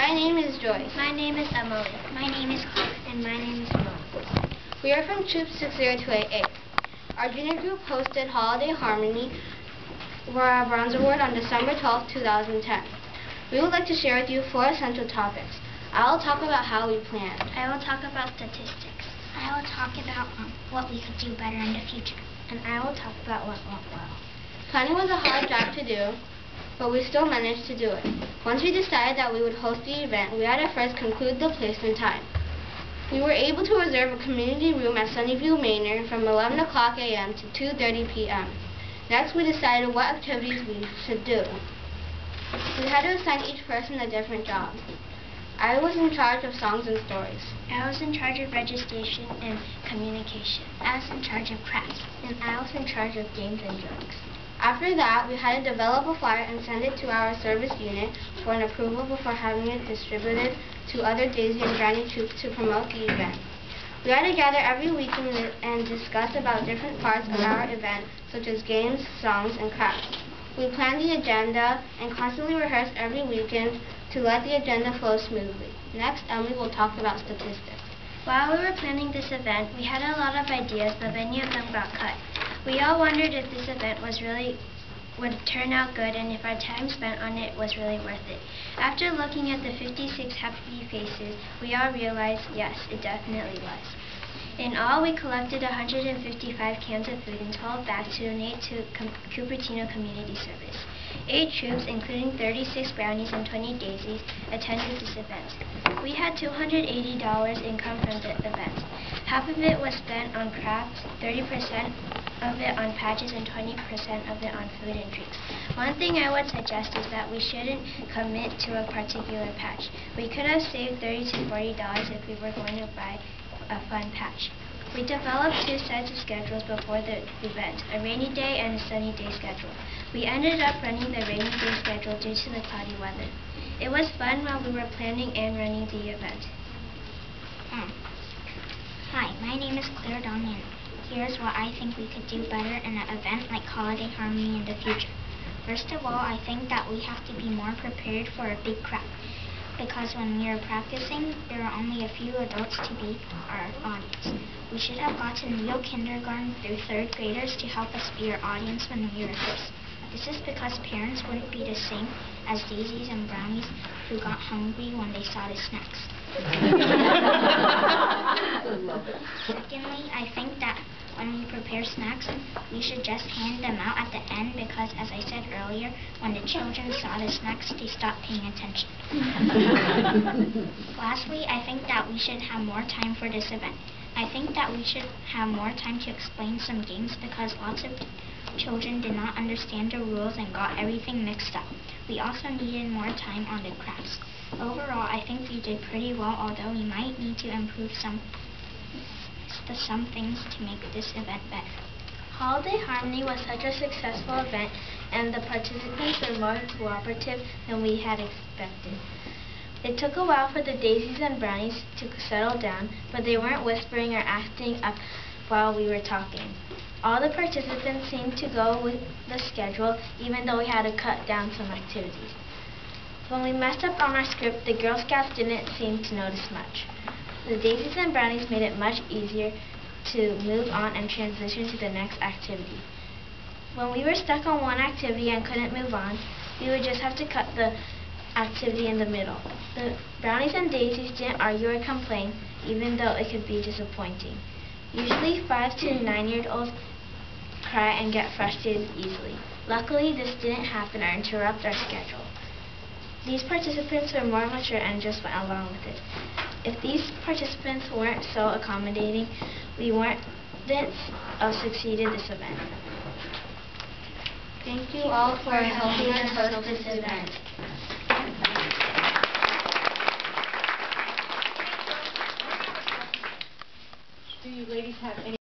My name is Joyce. My name is Emily. My name is Claire. And my name is Mom. We are from Troop 60288. Our junior group hosted Holiday Harmony for our Bronze Award on December 12, 2010. We would like to share with you 4 essential topics. I will talk about how we planned. I will talk about statistics. I will talk about what we could do better in the future. And I will talk about what went well. Planning was a hard job to do, but we still managed to do it. Once we decided that we would host the event, we had to first conclude the place and time. We were able to reserve a community room at Sunnyview Manor from 11 o'clock a.m. to 2:30 p.m. Next, we decided what activities we should do. We had to assign each person a different job. I was in charge of songs and stories. I was in charge of registration and communication. I was in charge of crafts. And I was in charge of games and jokes. After that, we had to develop a flyer and send it to our service unit for an approval before having it distributed to other Daisy and Brownie troops to promote the event. We had to gather every week and discuss about different parts of our event, such as games, songs, and crafts. We planned the agenda and constantly rehearsed every weekend to let the agenda flow smoothly. Next, Emily will talk about statistics. While we were planning this event, we had a lot of ideas, but many of them got cut. We all wondered if this event would turn out good and if our time spent on it was really worth it. After looking at the 56 happy faces, we all realized, yes, it definitely was. In all, we collected 155 cans of food and 12 bags to donate to Cupertino Community Service. 8 troops, including 36 brownies and 20 daisies, attended this event. We had $280 income from the event. Half of it was spent on crafts, 30% of it on patches, and 20% of it on food and drinks. One thing I would suggest is that we shouldn't commit to a particular patch. We could have saved $30 to $40 if we were going to buy a fun patch. We developed 2 sets of schedules before the event, a rainy day and a sunny day schedule. We ended up running the rainy day schedule due to the cloudy weather. It was fun while we were planning and running the event. Hi, my name is Claire Donnan. Here's what I think we could do better in an event like Holiday Harmony in the future. First of all, I think that we have to be more prepared for a big crowd. Because when we were practicing, there were only a few adults to be our audience. We should have gotten real kindergarten through 3rd graders to help us be our audience when we rehearse. This is because parents wouldn't be the same as daisies and brownies who got hungry when they saw the snacks. Secondly, I think that when we prepare snacks, we should just hand them out at the end because, as I said earlier, when the children saw the snacks, they stopped paying attention. Lastly, I think that we should have more time for this event. I think that we should have more time to explain some games because lots of children did not understand the rules and got everything mixed up. We also needed more time on the crafts. Overall, I think we did pretty well, although we might need to improve some things to make this event better. Holiday Harmony was such a successful event, and the participants were more cooperative than we had expected. It took a while for the daisies and brownies to settle down, but they weren't whispering or acting up while we were talking. All the participants seemed to go with the schedule, even though we had to cut down some activities. When we messed up on our script, the Girl Scouts didn't seem to notice much. The daisies and brownies made it much easier to move on and transition to the next activity. When we were stuck on one activity and couldn't move on, we would just have to cut the activity in the middle. The brownies and daisies didn't argue or complain, even though it could be disappointing. Usually 5 to 9-year-olds cry and get frustrated easily. Luckily, this didn't happen or interrupt our schedule. These participants were more mature and just went along with it. If these participants weren't so accommodating, we wouldn't have succeeded this event. Thank you all for helping us host this event. Do you ladies have any